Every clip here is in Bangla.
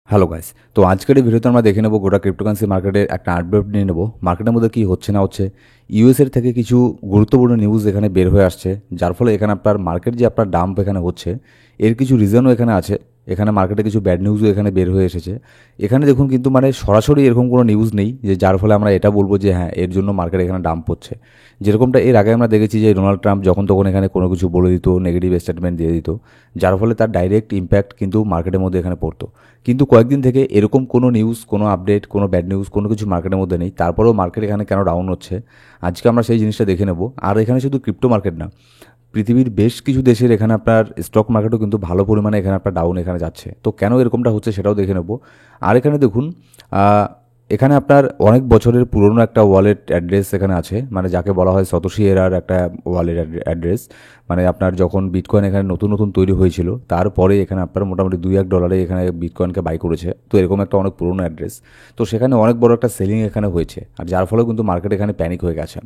Hello guys. তো আজকের এই ভিডিওতে আমরা দেখে নেব গোটা ক্রিপ্টোকারেন্সি মার্কেটের একটা আপডেট নিয়ে নেব। মার্কেটের মধ্যে কি হচ্ছে না হচ্ছে, ইউএসএর থেকে কিছু গুরুত্বপূর্ণ নিউজ এখানে বের হয়ে আসছে, যার ফলে এখানে আপনার মার্কেট যে আপনার ডাম্প এখানে হচ্ছে এর কিছু রিজনও এখানে আছে। এখানে মার্কেটে কিছু ব্যাড নিউজও এখানে বের হয়ে এসেছে। এখানে দেখুন কিন্তু মানে সরাসরি এরকম কোনো নিউজ নেই যে যার ফলে আমরা এটা বলবো যে হ্যাঁ এর জন্য মার্কেট এখানে ডাম্প হচ্ছে। যেরকমটা এর আগে আমরা দেখেছি যে ডোনাল্ড ট্রাম্প যখন তখন এখানে কোনো কিছু বলে দিত, নেগেটিভ স্টেটমেন্ট দিয়ে দিত, যার ফলে তার ডাইরেক্ট ইম্প্যাক্ট কিন্তু মার্কেটের মধ্যে এখানে পড়তো। কিন্তু কয়েকদিন থেকে এরকম কোনো নিউজ, কোনো আপডেট, কোনো ব্যাড নিউজ, কোনো কিছু মার্কেটের মধ্যে নেই। তারপরেও মার্কেট এখানে কেন ডাউন হচ্ছে আজকে আমরা সেই জিনিসটা দেখে নেব। আর এখানে শুধু ক্রিপ্টো মার্কেট না, পৃথিবীর বেশ কিছু দেশের এখানে আপনার স্টক মার্কেটও কিন্তু ভালো পরিমাণে এখানে আপনার ডাউন এখানে যাচ্ছে। তো কেন এরকমটা হচ্ছে সেটাও দেখে নেব। আর এখানে দেখুন এখানে আপনার অনেক বছরের পুরনো একটা ওয়ালেট অ্যাড্রেস এখানে আছে, মানে যাকে বলা হয় সতোশি এরার একটা ওয়ালেট অ্যাড্রেস। মানে আপনার যখন বিটকয়েন এখানে নতুন নতুন তৈরি হয়েছিল তারপরে এখানে আপনার মোটামুটি $2-1 এখানে বিটকয়েনকে বাই করেছে। তো এরকম একটা অনেক পুরনো অ্যাড্রেস। তো সেখানে অনেক বড় একটা সেলিং এখানে হয়েছে, আর যার ফলে কিন্তু মার্কেট এখানে প্যানিক হয়ে গেছে।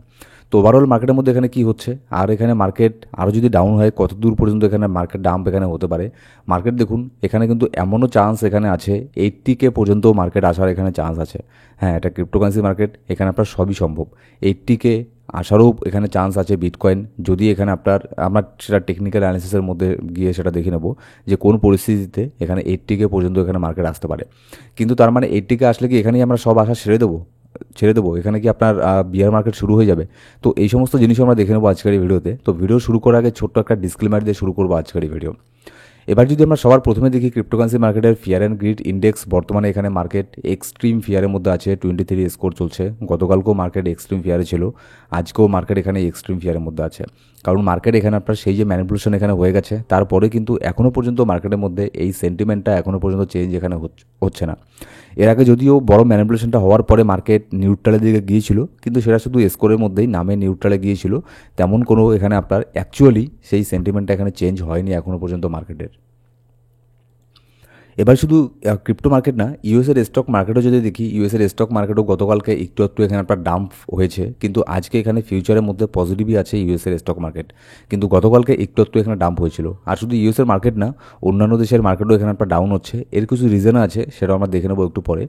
তো ওভারঅল মার্কেটের মধ্যে এখানে কি হচ্ছে, আর এখানে মার্কেট আরও যদি ডাউন হয় কত দূর পর্যন্ত এখানে মার্কেট ডাম্প এখানে হতে পারে। মার্কেট দেখুন এখানে কিন্তু এমনও চান্স এখানে আছে 80K পর্যন্ত মার্কেট আসার এখানে চান্স আছে। হ্যাঁ, এটা ক্রিপ্টোকারেন্সি মার্কেট, এখানে আপনার সবই সম্ভব। 80K আসারও এখানে চান্স আছে বিটকয়েন, যদি এখানে আমরা সেটা টেকনিক্যাল অ্যানালিসিসের মধ্যে গিয়ে সেটা দেখে নেব যে কোন পরিস্থিতিতে এখানে 80K পর্যন্ত এখানে মার্কেট আসতে পারে। কিন্তু তার মানে 80K আসলে কি এখানেই আমরা সব আশা ছেড়ে দেবো, এখানে কি আপনার বিয়ার মার্কেট শুরু হয়ে যাবে? তো এই সমস্ত জিনিসও আমরা দেখে নেবো আজকের এই ভিডিওতে। তো ভিডিও শুরু করার আগে ছোট্ট একটা ডিসক্লেমার দিয়ে শুরু করবো আজকের এই ভিডিও। এবার যদি আমরা সবার প্রথমে দেখি ক্রিপ্টোকারেন্সি মার্কেটের ফিয়ার অ্যান্ড গ্রিড ইন্ডেক্স, বর্তমানে এখানে মার্কেট এক্সট্রিম ফিয়ারের মধ্যে আছে, 23 স্কোর চলছে। গতকালকেও মার্কেট এক্সট্রিম ফিয়ারে ছিল, আজকেও মার্কেট এখানে এক্সট্রিম ফিয়ারের মধ্যে আছে। কারণ মার্কেট এখানে আপনার সেই যে ম্যানিপুলেশন এখানে হয়ে গেছে, তারপরে কিন্তু এখনও পর্যন্ত মার্কেটের মধ্যে এই সেন্টিমেন্টটা এখনও পর্যন্ত চেঞ্জ এখানে হচ্ছে না। এর আগে যদিও বড় ম্যানিপুলেশনটা হওয়ার পরে মার্কেট নিউট্রালের দিকে গিয়েছিল, কিন্তু সেটা শুধু স্কোরের মধ্যেই, নামে নিউট্রালে গিয়েছিল, তেমন কোনো এখানে আপনার অ্যাকচুয়ালি সেই সেন্টিমেন্টটা এখানে চেঞ্জ হয়নি এখনও পর্যন্ত মার্কেটের। এবার শুধু ক্রিপ্টো মার্কেট না, ইউএসের স্টক মার্কেটও যদি দেখি, ইউএসের স্টক মার্কেটও গতকালকে একটু এখানে আপনার ডাম্প হয়েছে, কিন্তু আজকে এখানে ফিউচারের মধ্যে পজিটিভই আছে ইউএসের স্টক মার্কেট। কিন্তু গতকালকে একটু এখানে ডাম্প হয়েছিল। আর শুধু ইউএসের মার্কেট না, অন্যান্য দেশের মার্কেটও এখানে আপনার ডাউন হচ্ছে। এর কিছু রিজন আছে, সেটা আমরা দেখে নেবো একটু পরে।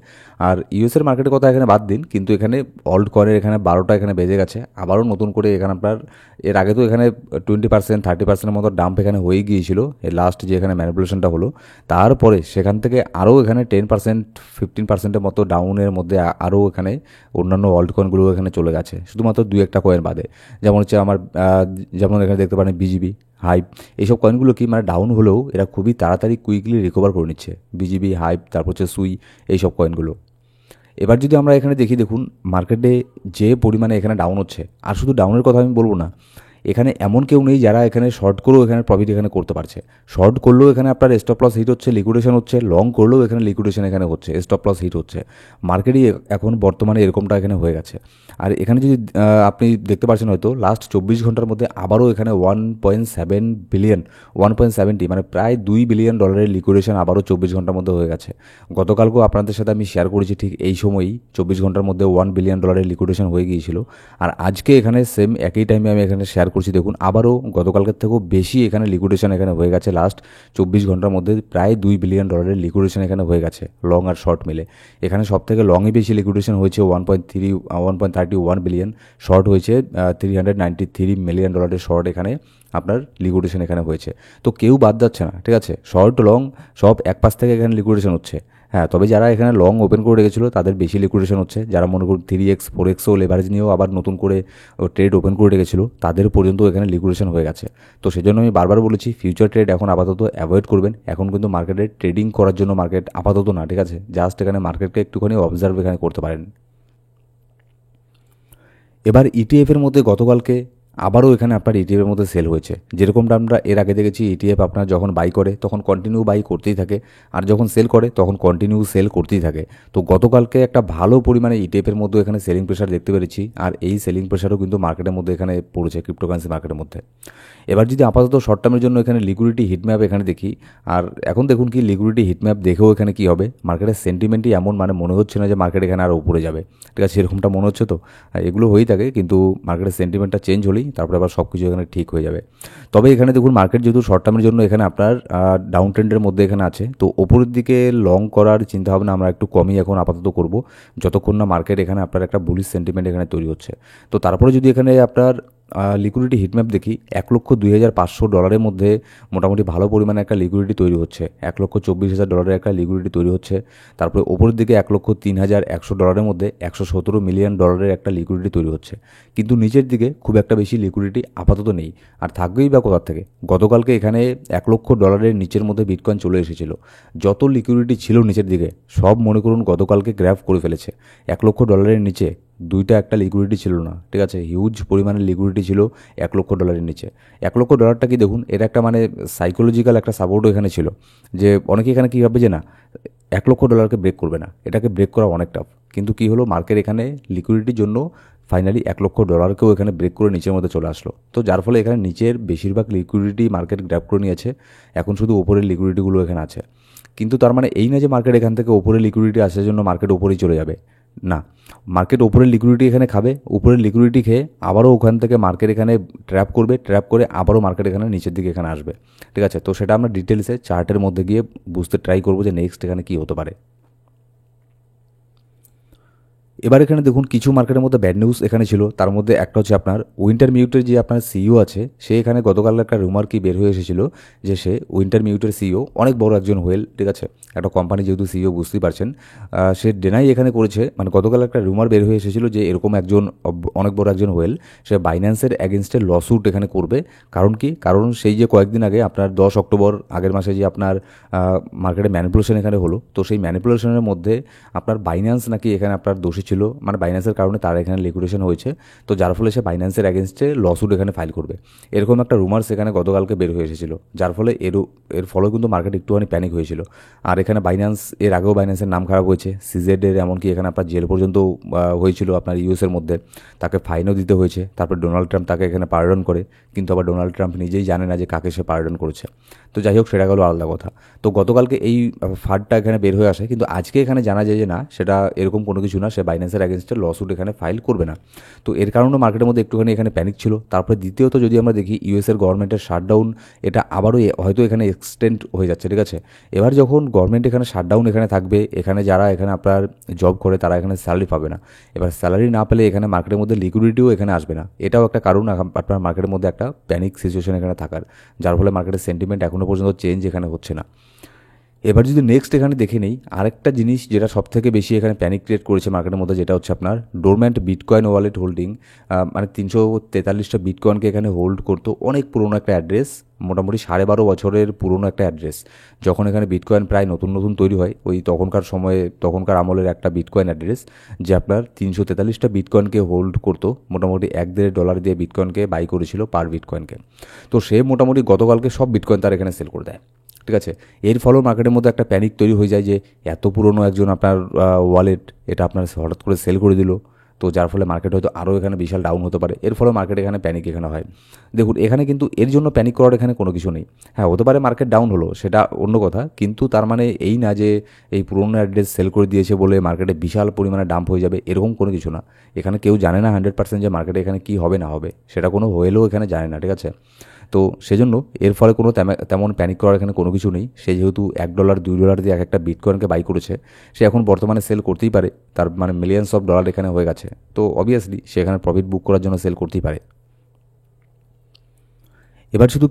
আর ইউএসের মার্কেটের কথা এখানে বাদ দিন, কিন্তু এখানে অল্ট কয়েনের এখানে 12টা এখানে বেজে গেছে আবারও নতুন করে। এখানে আপনার এর আগে তো এখানে 20%, 30%-এর মতো ডাম্প এখানে হয়ে গিয়েছিল এর লাস্ট যে এখানে ম্যানিপুলেশনটা হলো। তারপরে সেখান থেকে আরও এখানে 10%, 15%-এর মতো ডাউনের মধ্যে আরও এখানে অন্যান্য অল্ট কয়েনগুলো এখানে চলে গেছে, শুধুমাত্র 2-1টা কয়েন বাদে। যেমন হচ্ছে যেমন এখানে দেখতে পারেন বিজিবি, হাইপ, এইসব কয়েনগুলো কি মানে ডাউন হলেও এরা খুবই তাড়াতাড়ি কুইকলি রিকভার করে নিচ্ছে। বিজিবি, হাইপ, তারপর হচ্ছে সুই, এইসব কয়েনগুলো। এবার যদি আমরা এখানে দেখি, দেখুন মার্কেটে যে পরিমাণে এখানে ডাউন হচ্ছে, আর শুধু ডাউনের কথা আমি বলবো না, এখানে এমন কেউ নেই যারা এখানে শর্ট করেও এখানে প্রফিট এখানে করতে পারছে। শর্ট করলেও এখানে আপনার স্টপ লস হিট হচ্ছে, লিকুইডেশন হচ্ছে। লং করলেও এখানে লিকুইডেশন এখানে হচ্ছে, স্টপ লস হিট হচ্ছে। মার্কেটই এখন বর্তমানে এরকমটা এখানে হয়ে গেছে। আর এখানে যদি আপনি দেখতে পাচ্ছেন হয়তো লাস্ট 24 ঘন্টার মধ্যে আবারও এখানে 1.7 বিলিয়ন, 1.70 মানে প্রায় $2 বিলিয়ন লিকুইডেশন আবারও 24 ঘন্টার মধ্যে হয়ে গেছে। গতকালকেও আপনাদের সাথে আমি শেয়ার করেছি, ঠিক এই সময়ই 24 ঘন্টার মধ্যে $1 বিলিয়ন লিকুইডেশন হয়ে গিয়েছিল। আর আজকে এখানে সেম একই টাইমে আমি এখানে শেয়ার করছি, দেখুন আবারও গতকালকের থেকেও বেশি এখানে লিকুইডেশন এখানে হয়ে গেছে। লাস্ট 24 ঘন্টার মধ্যে প্রায় $2 বিলিয়ন লিকুইডেশন এখানে হয়ে গেছে, লং আর শর্ট মিলে। এখানে সব থেকে লংই বেশি লিকুইডেশন হয়েছে 1.31 বিলিয়ন, শর্ট হয়েছে $393 মিলিয়ন শর্ট এখানে আপনার লিকুইডেশন এখানে হয়েছে। তো কেউ বাদ যাচ্ছে না, ঠিক আছে, শর্ট লং সব এক পাশ থেকে এখানে লিকুইডেশন হচ্ছে। হ্যাঁ, তবে যারা এখানে লং ওপেন করে রেখেছিল তাদের বেশি লিকুইডেশন হচ্ছে। যারা মনে করুন 3x 4xও লেভারেজ নিয়েও আবার নতুন করে ট্রেড ওপেন করে রেখেছিল, তাদের পর্যন্ত এখানে লিকুইডেশন হয়ে গেছে। তো সেজন্য আমি বারবার বলেছি ফিউচার ট্রেড এখন আপাতত অ্যাভয়েড করবেন। এখন কিন্তু মার্কেটে ট্রেডিং করার জন্য মার্কেট আপাতত না, ঠিক আছে, জাস্ট এখানে মার্কেটকে একটুখানি অবজার্ভ এখানে করতে পারেন। এবার ইটিএফের মধ্যে গতকালকে আবারও এখানে আপনার ইটিএফের মধ্যে সেল হয়েছে। যেরকমটা আমরা এর আগে দেখেছি, ইটিএফ আপনার যখন বাই করে তখন কন্টিনিউ বাই করতেই থাকে, আর যখন সেল করে তখন কন্টিনিউ সেল করতেই থাকে। তো গতকালকে একটা ভালো পরিমাণে ইটিএফের মধ্যে এখানে সেলিং প্রেশার দেখতে পেরেছি, আর এই সেলিং প্রেশারও কিন্তু মার্কেটের মধ্যে এখানে পড়েছে ক্রিপ্টোকারেন্সি মার্কেটের মধ্যে। এবার যদি আপাতত শর্ট টার্মের জন্য এখানে লিকুইডিটি হিটম্যাপ এখানে দেখি, আর এখন দেখুন কি লিকুইডিটি হিটম্যাপ দেখেও এখানে কি হবে, মার্কেটের সেন্টিমেন্টই এমন, মানে মনে হচ্ছে না যে মার্কেট এখানে আরও উপরে যাবে, ঠিক আছে, এরকমটা মনে হচ্ছে। তো এগুলো হয়েই থাকে, কিন্তু মার্কেটের সেন্টিমেন্টটা চেঞ্জ হলেই করি, তারপরে আবার সব কিছু এখানে ঠিক হয়ে যাবে। তবে এখানে দেখুন মার্কেট যেহেতু শর্ট টার্মের জন্য এখানে আপনার ডাউন ট্রেন্ডের মধ্যে এখানে আছে, তো ওপরের দিকে লং করার চিন্তাভাবনা আমরা একটু কমই এখন আপাতত করব, যতক্ষণ না মার্কেট এখানে আপনার একটা বুলিশ সেন্টিমেন্ট এখানে তৈরি হচ্ছে। তো তারপরে যদি এখানে আপনার লিকুইডিটি হিটম্যাপ দেখি, $1,02,500 মধ্যে মোটামুটি ভালো পরিমাণে একটা লিকুইডিটি তৈরি হচ্ছে, $1,24,000 একটা লিকুইডিটি তৈরি হচ্ছে। তারপরে ওপরের দিকে $1,03,100 মধ্যে $117 মিলিয়ন একটা লিকুইডিটি তৈরি হচ্ছে। কিন্তু নিচের দিকে খুব একটা বেশি লিকুইডিটি আপাতত নেই, আর থাকবেই বা কোথার থেকে। গতকালকে এখানে $1,00,000 নিচের মধ্যে বিটকয়েন চলে এসেছিল, যত লিকুইডিটি ছিল নিচের দিকে সব মনে করুন গতকালকে গ্র্যাব করে ফেলেছে। $1,00,000 নিচে দুইটা একটা লিকুইডিটি ছিল না, ঠিক আছে, হিউজ পরিমাণে লিকুইডিটি ছিল $1,00,000 নিচে। $1,00,000 কি দেখুন, এর একটা মানে সাইকোলজিক্যাল একটা সাপোর্টও এখানে ছিল, যে অনেকে এখানে কী ভাবে যে না $1,00,000কে ব্রেক করবে না, এটাকে ব্রেক করা অনেক টাফ। কিন্তু কি হলো, মার্কেট এখানে লিকুইডিটির জন্য ফাইনালি $1,00,000কেও এখানে ব্রেক করে নিচের মধ্যে চলে আসলো। তো যার ফলে এখানে নিচের বেশিরভাগ লিকুইডিটি মার্কেট গ্র্যাব করে নিয়েছে, এখন শুধু ওপরের লিকুইডিটিগুলো এখানে আছে। কিন্তু তার মানে এই না যে মার্কেট এখান থেকে ওপরে লিকুইডিটি আসার জন্য মার্কেট ওপরেই চলে যাবে, না। মার্কেট ওপরের লিকুইডিটি এখানে খাবে, উপরের লিকুইডিটি খেয়ে আবারও ওখান থেকে মার্কেট এখানে ট্র্যাপ করবে, ট্র্যাপ করে আবারও মার্কেট এখানে নিচের দিকে এখানে আসবে, ঠিক আছে। তো সেটা আমরা ডিটেলসে চার্টের মধ্যে গিয়ে বুঝতে ট্রাই করবো যে নেক্সট এখানে কী হতে পারে। এবার এখানে দেখুন কিছু মার্কেটের মধ্যে ব্যাড নিউজ এখানে ছিল, তার মধ্যে একটা হচ্ছে আপনার উইন্টার মিউটের যে আপনার সিইও আছে, সে এখানে গতকাল একটা রুমার কি বের হয়ে এসেছিল যে সে উইন্টার মিউটের সিইও, অনেক বড় একজন হোয়েল, ঠিক আছে, একটা কোম্পানি যেহেতু সিইও বুঝতেই পারছেন, সে ডেনাই এখানে করেছে। মানে গতকাল একটা রুমার বের হয়ে এসেছিল যে এরকম একজন অনেক বড় একজন হোয়েল, সে বাইন্যান্সের অ্যাগেনস্টে লস্যুট এখানে করবে। কারণ কি, কারণ সেই যে কয়েকদিন আগে আপনার 10 অক্টোবর আগের মাসে যে আপনার মার্কেটে ম্যানিপুলেশন এখানে হলো, তো সেই ম্যানিপুলেশনের মধ্যে আপনার বাইন্যান্স নাকি এখানে আপনার দোষী ছিল, মানে বাইন্যান্সের কারণে তার এখানে লিকুইডেশন হয়েছে। তো যার ফলে সে বাইন্যান্সের অ্যাগেনস্টে লস্যুট এখানে ফাইল করবে, এরকম একটা রুমার্স এখানে গতকালকে বের হয়ে এসেছিল। যার ফলে এর ফলে কিন্তু মার্কেট একটুখানি প্যানিক হয়েছিল। আর এখানে বাইন্যান্স, এর আগেও বাইন্যান্সের নাম খারাপ হয়েছে, সিজেডের এমনকি এখানে আপনার জেল পর্যন্ত হয়েছিল আপনার ইউএসের মধ্যে, তাকে ফাইনও দিতে হয়েছে। তারপর ডোনাল্ড ট্রাম্প তাকে এখানে পার্ডন করে, কিন্তু আবার ডোনাল্ড ট্রাম্প নিজেই জানে না যে কাকে সে পার্ডন করেছে। তো যাই হোক, সেটা গেল আলাদা কথা। তো গতকালকে এই ফাঁডটা এখানে বের হয়ে আসে, কিন্তু আজকে এখানে জানা যায় যে না, সেটা এরকম কোনো কিছু না, সে বাইন্যান্সের অ্যাগেনস্টে লস্যুট এখানে ফাইল করবে না। তো এর কারণে মার্কেটের মধ্যে একটুখানি এখানে প্যানিক ছিল। তারপরে দ্বিতীয়ত যদি আমরা দেখি ইউএসের গভর্নমেন্টের শাটডাউন, এটা আবারও হয়তো এখানে এক্সটেন্ড হয়ে যাচ্ছে, ঠিক আছে। এবার যখন গভর্নমেন্ট এখানে শাটডাউন এখানে থাকবে, এখানে যারা এখানে আপনার জব করে তারা এখানে স্যালারি পাবে না। এবার স্যালারি না পেলে এখানে মার্কেটের মধ্যে লিকুইডিটিও এখানে আসবে না, এটাও একটা কারণ আপনার মার্কেটের মধ্যে একটা প্যানিক সিচুয়েশন এখানে থাকার, যার ফলে মার্কেটের সেন্টিমেন্ট এখনও পর্যন্ত চেঞ্জ এখানে হচ্ছে না। এবার যদি নেক্সট এখানে দেখে নেই, আরেকটা জিনিস যেটা সব থেকে বেশি এখানে প্যানিক ক্রিয়েট করেছে মার্কেটের মধ্যে, যেটা হচ্ছে আপনার ডোরম্যান্ট বিটকয়েন ওয়ালেট হোল্ডিং। মানে 343টা বিটকয়েনকে এখানে হোল্ড করতো, অনেক পুরোনো একটা অ্যাড্রেস, মোটামুটি 12.5 বছরের পুরনো একটা অ্যাড্রেস। যখন এখানে বিটকয়েন প্রায় নতুন নতুন তৈরি হয়, ওই তখনকার সময়ে তখনকার আমলের একটা বিটকয়েন অ্যাড্রেস, যে আপনার 343টা বিটকয়েনকে হোল্ড করতো, মোটামুটি $1.5 দিয়ে বিটকয়েনকে বাই করেছিল পার বিটকয়েনকে। তো সে মোটামুটি গতকালকে সব বিটকয়েন তার এখানে সেল করে দেয়, ঠিক আছে। এর ফলেও মার্কেটের মধ্যে একটা প্যানিক তৈরি হয়ে যায় যে এত পুরনো একজন আপনার ওয়ালেট, এটা আপনার হঠাৎ করে সেল করে দিল। তো যার ফলে মার্কেট হয়তো আরও এখানে বিশাল ডাউন হতে পারে, এর ফলে মার্কেট এখানে প্যানিক এখানে হয়। দেখুন এখানে কিন্তু এর জন্য প্যানিক করার এখানে কোনো কিছু নেই। হ্যাঁ, হতে পারে মার্কেট ডাউন হলো, সেটা অন্য কথা, কিন্তু তার মানে এই না যে এই পুরনো অ্যাড্রেস সেল করে দিয়েছে বলে মার্কেটে বিশাল পরিমাণে ডাম্প হয়ে যাবে, এরকম কোনো কিছু না। এখানে কেউ জানে না 100% যে মার্কেটে এখানে কী হবে না হবে, সেটা কোনো হোয়েলও এখানে জানে না, ঠিক আছে। তো সেজন্য এর ফলে কোনো তেমন প্যানিক করার এখানে কোনো কিছু নেই। সে যেহেতু $1 $2 দিয়ে এক একটা বিটকয়েনকে বাই করেছে, সে এখন বর্তমানে সেল করতেই পারে, তার মানে মিলিয়ন্স অফ ডলার এখানে হয়ে গেছে। তো অবভিয়াসলি সে এখানে প্রফিট বুক করার জন্য সেল করতেই পারে। এবার শুধু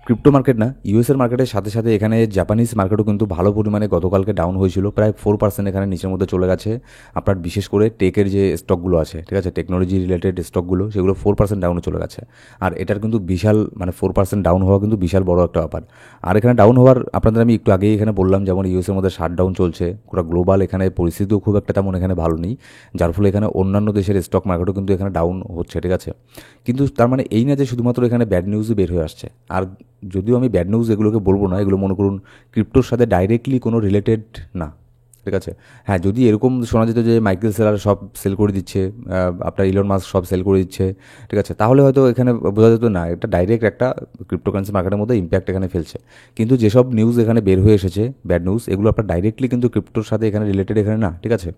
ক্রিপ্টো মার্কেট না, ইউএসের মার্কেটের সাথে সাথে এখানে জাপানিজ মার্কেটও কিন্তু ভালো পরিমাণে গতকালকে ডাউন হয়েছিল, প্রায় 4% এখানে নিচের মধ্যে চলে গেছে। আপনার বিশেষ করে টেকের যে স্টকগুলো আছে, ঠিক আছে, টেকনোলজি রিলেটেড স্টকগুলো, সেগুলো 4% ডাউনে চলে গেছে। আর এটার কিন্তু বিশাল, মানে 4% ডাউন হওয়া কিন্তু বিশাল বড় একটা ব্যাপার। আর এখানে ডাউন হওয়ার আপনাদের আমি একটু আগেই এখানে বললাম, যেমন ইউএসের মধ্যে শাটডাউন চলছে, পুরো গ্লোবাল এখানে পরিস্থিতিও খুব একটা তেমন এখানে ভালো নেই, যার ফলে এখানে অন্যান্য দেশের স্টক মার্কেটও কিন্তু এখানে ডাউন হচ্ছে, ঠিক আছে। কিন্তু তার মানে এই না যে শুধুমাত্র এখানে ব্যাড নিউজই বের হয়ে আসছে। আর যদিও আমি ব্যাড নিউজ এগুলোকে বলবো না, এগুলো মনে করুন ক্রিপ্টোর সাথে ডাইরেক্টলি কোনো রিলেটেড না, ঠিক আছে। হ্যাঁ, যদি এরকম শোনা যেত যে মাইকেল সেলার সব সেল করে দিচ্ছে, আপনার ইলন মাস্ক সব সেল করে দিচ্ছে, ঠিক আছে, তাহলে হয়তো এখানে বোঝা যেত না এটা ডাইরেক্ট একটা ক্রিপ্টোকারেন্সি মার্কেটের মধ্যে ইম্প্যাক্ট এখানে ফেলছে। কিন্তু যেসব নিউজ এখানে বের হয়ে এসেছে ব্যাড নিউজ, এগুলো আপনার ডাইরেক্টলি কিন্তু ক্রিপ্টোর সাথে এখানে রিলেটেড এখানে না, ঠিক আছে।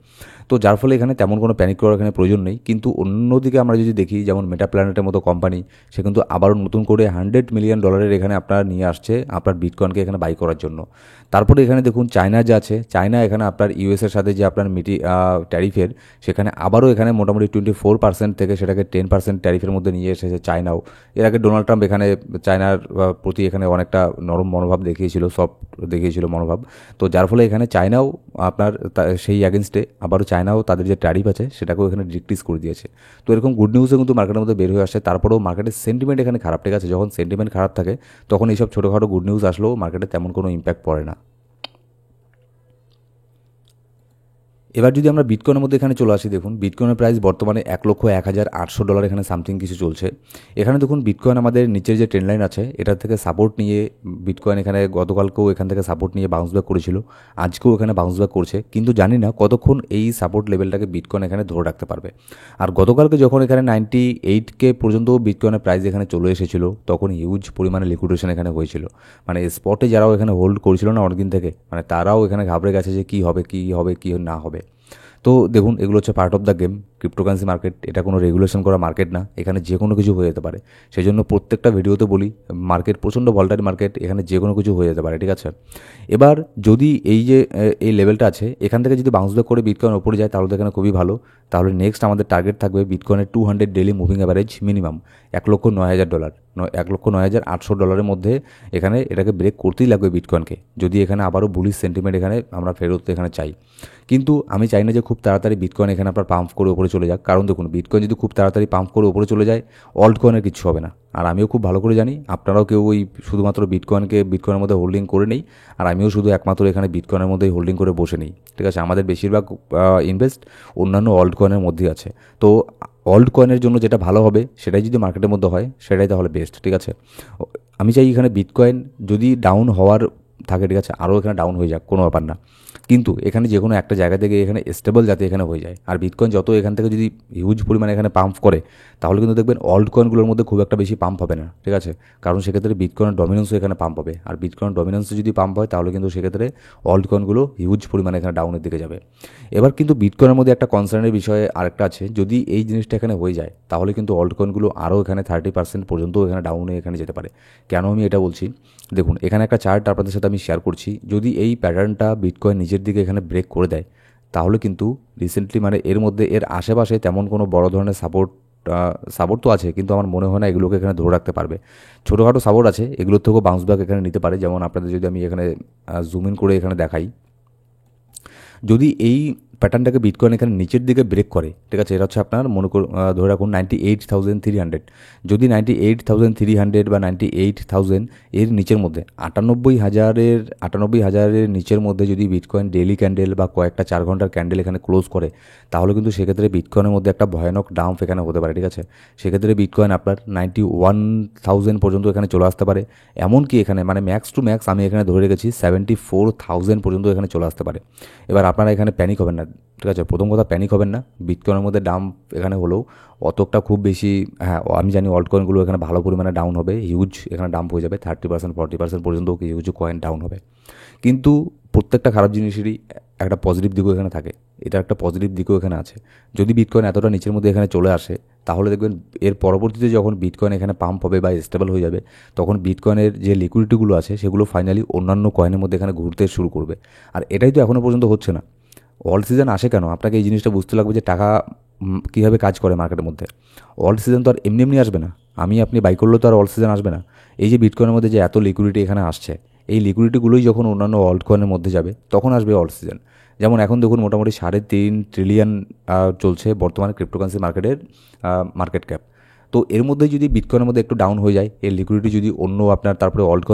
তো যার ফলে এখানে তেমন কোনো প্যানিক করার এখানে প্রয়োজন নেই। কিন্তু অন্যদিকে আমরা যদি দেখি, যেমন মেটা প্ল্যানেটের মতো কোম্পানি, সে কিন্তু আবারও নতুন করে $100 মিলিয়ন এখানে আপনার নিয়ে আসছে আপনার বিটকয়েনকে এখানে বাই করার জন্য। তারপরে এখানে দেখুন চায়না যে আছে, চায়না এখানে আপনার ইউএসের সাথে যে আপনার ট্যারিফের, সেখানে আবারও এখানে মোটামুটি 24% থেকে সেটাকে 10% ট্যারিফের মধ্যে নিয়ে এসেছে চায়নাও। এর আগে ডোনাল্ড ট্রাম্প এখানে চায়নার প্রতি এখানে অনেকটা নরম মনোভাব দেখিয়েছিল, সফট দেখিয়েছিল মনোভাব। তো যার ফলে এখানে চায়নাও আপনার সেই অ্যাগেনস্টে আবারও চায়নাও তাদের যে ট্যারিফ আছে সেটাকেও এখানে ডিক্রিজ করে দিয়েছে। তো এরকম গুড নিউজও কিন্তু মার্কেটের মধ্যে বের হয়ে আসছে। তারপরেও মার্কেটের সেন্টিমেন্ট এখানে খারাপ, ঠিক আছে। যখন সেন্টিমেন্ট খারাপ থাকে তখন এইসব ছোটোখাটো গুড নিউজ আসলেও মার্কেটে তেমন কোনো ইম্প্যাক্ট পড়ে না। এবার যদি আমরা বিটকয়েনের মধ্যে এখানে চলে আসি, দেখুন বিটকয়েনের প্রাইস বর্তমানে $1,01,800 এখানে সামথিং কিছু চলছে। এখানে দেখুন বিটকয়েন আমাদের নিচের যে ট্রেন্ড লাইন আছে এটার থেকে সাপোর্ট নিয়ে বিটকয়েন এখানে গতকালকেও এখান থেকে সাপোর্ট নিয়ে বাউন্স ব্যাক করেছিল, আজকেও এখানে বাউন্স ব্যাক করছে। কিন্তু জানি না কতক্ষণ এই সাপোর্ট লেভেলটাকে বিটকয়েন এখানে ধরে রাখতে পারবে। আর গতকালকে যখন এখানে 98K পর্যন্ত বিটকয়েনের প্রাইস এখানে চলে এসেছিল, তখন হিউজ পরিমাণে লিকুইডেশন এখানে হয়েছিল। মানে স্পটে যারাও এখানে হোল্ড করেছিল না অনেকদিন থেকে, মানে তারাও এখানে ঘাবড়ে গেছে যে কী হবে কী হবে কী না হবে। তো দেখুন এগুলো হচ্ছে part of the game. Cryptocurrency market এটা কোনো রেগুলেশন করা মার্কেট না, এখানে যে কোনো কিছু হয়ে যেতে পারে। সেই জন্য প্রত্যেকটা ভিডিওতে বলি মার্কেট প্রচণ্ড ভলটাইল মার্কেট, এখানে যে কোনো কিছু হয়ে যেতে পারে, ঠিক আছে। এবার যদি এই যে এই লেভেলটা আছে এখান থেকে যদি বাউন্স ব্যাক করে বিটকয়েন ওপরে যায় তাহলে তো এখানে খুবই ভালো। তাহলে নেক্সট আমাদের টার্গেট থাকবে বিটকয়েনের 200 ডেলি মুভিং অ্যাভারেজ মিনিমাম $1,09,000, $1,09,800 মধ্যে এখানে এটাকে ব্রেক করতেই লাগবে বিটকয়েনকে, যদি এখানে আবারও বুলিশ সেন্টিমেন্ট এখানে আমরা ফেরত এখানে চাই। কিন্তু আমি চাই না যে খুব তাড়াতাড়ি বিটকয়েন এখানে আপনার পাম্প করে উপরে চলে যাক, কারণ দেখুন বিটকয়েন যদি খুব তাড়াতাড়ি পাম্প করে উপরে চলে যায় অল্ট কয়েনের কিছু হবে না। আর আমিও খুব ভালো করে জানি আপনারাও কেউ ওই শুধুমাত্র বিটকয়েনের মধ্যে হোল্ডিং করে নেই, আর আমিও শুধু একমাত্র এখানে বিটকয়েনের মধ্যেই হোল্ডিং করে বসে নেই, ঠিক আছে। আমাদের বেশিরভাগ ইনভেস্ট অন্যান্য অল্ট কয়েনের মধ্যেই আছে। তো অল্ট কয়েনের জন্য যেটা ভালো হবে সেটাই যদি মার্কেটের মধ্যে হয় সেটাই তাহলে বেস্ট, ঠিক আছে। আমি চাই এখানে বিটকয়েন যদি ডাউন হওয়ার থাকে, ঠিক আছে, আরও এখানে ডাউন হয়ে যাক, কোনো ব্যাপার না। কিন্তু এখানে যে কোনো একটা জায়গা থেকে এখানে স্টেবল যাতে এখানে হয়ে যায়। আর বিটকয়েন যত এখান থেকে যদি হিউজ পরিমাণে এখানে পাম্প করে তাহলে কিন্তু দেখবেন অল্ট কয়েনগুলোর মধ্যে খুব একটা বেশি পাম্প হবে না, ঠিক আছে। কারণ সেক্ষেত্রে বিটকয়েনের ডমিনেন্সও এখানে পাম্প হবে, আর বিটকয়েন ডমিনেন্সে যদি পাম্প হয় তাহলে কিন্তু সেক্ষেত্রে অল্ট কয়েনগুলো হিউজ পরিমাণে এখানে ডাউনের দিকে যাবে। এবার কিন্তু বিটকয়েনের মধ্যে একটা কনসার্নের বিষয়ে আরেকটা আছে, যদি এই জিনিসটা এখানে হয়ে যায় তাহলে কিন্তু অল্ট কয়েনগুলো আরও এখানে 30% পর্যন্ত এখানে ডাউনে এখানে যেতে পারে। কেন আমি এটা বলছি, দেখুন এখানে একটা চার্ট আপনাদের সাথে আমি শেয়ার করছি। যদি এই প্যাটার্নটা বিটকয়েন নিজের দিকে এখানে ব্রেক করে দেয় তাহলে কিন্তু রিসেন্টলি মানে এর মধ্যে এর আশেপাশে তেমন কোনো বড় ধরনের সাপোর্ট তো আছে, কিন্তু আমার মনে হয় না এগুলোকে এখানে ধরে রাখতে পারবে। ছোটোখাটো সাপোর্ট আছে, এগুলোর থেকেও বাউন্স ব্যাক এখানে নিতে পারে। যেমন আপনাদের যদি আমি এখানে জুম ইন করে এখানে দেখাই, যদি এই প্যাটার্নটাকে বিটকয়েন এখানে নিচের দিকে ব্রেক করে, ঠিক আছে, এটা হচ্ছে আপনার ধরে রাখুন 98,300। যদি 98,300 বা 98,000 এর নিচের মধ্যে 98,000-এর নিচের মধ্যে যদি বিটকয়েন ডেইলি ক্যান্ডেল বা কয়েকটা 4 ঘন্টার ক্যান্ডেল এখানে ক্লোজ করে তাহলে কিন্তু সেক্ষেত্রে বিটকয়েনের মধ্যে একটা ভয়ানক ডাম্প এখানে হতে পারে, ঠিক আছে। সেক্ষেত্রে বিটকয়েন আপনার 91,000 পর্যন্ত এখানে চলে আসতে পারে। এমনকি এখানে মানে ম্যাক্স টু ম্যাক্স আমি এখানে ধরে রেখেছি 74,000 পর্যন্ত এখানে চলে আসতে পারে। এবার আপনারা এখানে প্যানিক হবেন না, ঠিক আছে। প্রথম কথা প্যানিক হবেন না, বিটকয়েনের মধ্যে ডাম্প এখানে হলেও অতটা খুব বেশি, হ্যাঁ আমি জানি অল্ট কয়েনগুলো এখানে ভালো পরিমাণে ডাউন হবে, হিউজ এখানে ডাম্প হয়ে যাবে, 30%-40% পর্যন্ত হিউজ কয়েন ডাউন হবে। কিন্তু প্রত্যেকটা খারাপ জিনিসেরই একটা পজিটিভ দিকও এখানে থাকে, এটা একটা পজিটিভ দিকও এখানে আছে। যদি বিটকয়েন এতটা নিচের মধ্যে এখানে চলে আসে তাহলে দেখবেন এর পরবর্তীতে যখন বিটকয়েন এখানে পাম্প হবে বা স্টেবল হয়ে যাবে তখন বিটকয়েনের যে লিকুইডিটিগুলো আছে সেগুলো ফাইনালি অন্যান্য কয়েনের মধ্যে এখানে ঘুরতে শুরু করবে। আর এটাই তো এখনও পর্যন্ত হচ্ছে না। অল সিজন আসে কেন, আপনাকে এই জিনিসটা বুঝতে লাগবে যে টাকা কীভাবে কাজ করে মার্কেটের মধ্যে। অল সিজন তো আর এমনি এমনি আসবে না, আপনি বাই করলেও তো আর অল সিজন আসবে না। এই যে বিটকয়েনের মধ্যে যে এত লিকুইডিটি এখানে আসছে, এই লিকুইডিটিগুলোই যখন অন্যান্য অল্ট কয়েনের মধ্যে যাবে তখন আসবে অল সিজন। যেমন এখন দেখুন মোটামুটি 3.5 ট্রিলিয়ন চলছে বর্তমানে ক্রিপ্টোকারেন্সি মার্কেটের মার্কেট ক্যাপ। তো এর মধ্যে যদি বিটকয়েনের মধ্যে একটু ডাউন হয়ে যায়, এর লিকুইডিটি যদি অন্য আপনার তারপরে অল্ট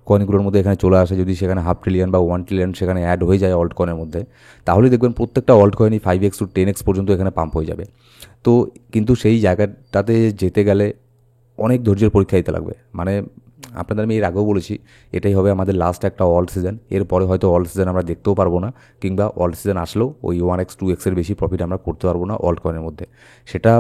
কয়েনগুলোর মধ্যে এখানে চলে আসে, যদি সেখানে 0.5 ট্রিলিয়ন বা 1 ট্রিলিয়ন সেখানে অ্যাড হয়ে যায় অল্ট কয়েনের মধ্যে, তাহলে দেখবেন প্রত্যেকটা অল্ট কয়েনই 5x to 10x পর্যন্ত এখানে পাম্প হয়ে যাবে। তো কিন্তু সেই জায়গাটাতে যেতে গেলে অনেক ধৈর্যের পরীক্ষা দিতে লাগবে। মানে আপনাদের আমি এর আগেও বলেছি এটাই হবে আমাদের লাস্ট একটা অল সিজন, এরপরে হয়তো অল সিজন আমরা দেখতেও পারবো না, কিংবা অল সিজন আসলেও ওই 1x 2xের বেশি প্রফিট আমরা করতে পারবো না অল্ট কয়েনের মধ্যে। সেটা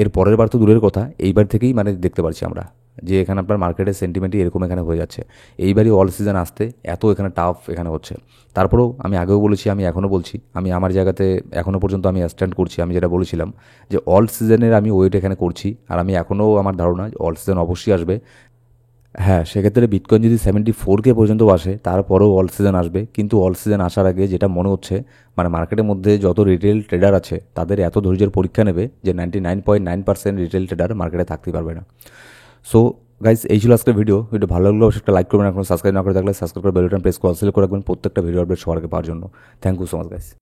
এর পরের বার তো দূরের কথা, এইবার থেকেই মানে দেখতে পারছি আমরা যে এখানে আপনার মার্কেটের সেন্টিমেন্টই এরকম এখানে হয়ে যাচ্ছে। এইবারই অল সিজন আসতে এত এখানে টাফ এখানে হচ্ছে। তারপরেও আমি আগেও বলেছি, আমি এখনও বলছি, আমি আমার জায়গাতে এখনও পর্যন্ত আমি স্ট্যান্ড করছি। আমি যেটা বলেছিলাম যে অল সিজনের আমি ওয়েট এখানে করছি, আর আমি এখনও আমার ধারণা অল সিজন অবশ্যই আসবে। হ্যাঁ, সেক্ষেত্রে বিটকয়েন যদি 74K পর্যন্ত আসে তারপরেও অল সিজন আসবে, কিন্তু অল সিজন আসার আগে যেটা মনে হচ্ছে মানে মার্কেটের মধ্যে যত রিটেল ট্রেডার আছে তাদের এত ধৈর্যের পরীক্ষা নেবে যে 99.9% রিটেল ট্রেডার মার্কেটে থাকতে পারবে না। সো গাইস, এই ছিল আজকের ভিডিও ভালো লাগলে অবশ্যই একটা লাইক করবেন, এখন সাবস্ক্রাইব না করে থাকলে সাবস্ক্রাইব করে বেল বাটন প্রেস করে অল সিলেক্ট করে রাখবেন প্রত্যেকটা ভিডিও আপডেট সবার আগে পাওয়ার জন্য। Thank you so much guys.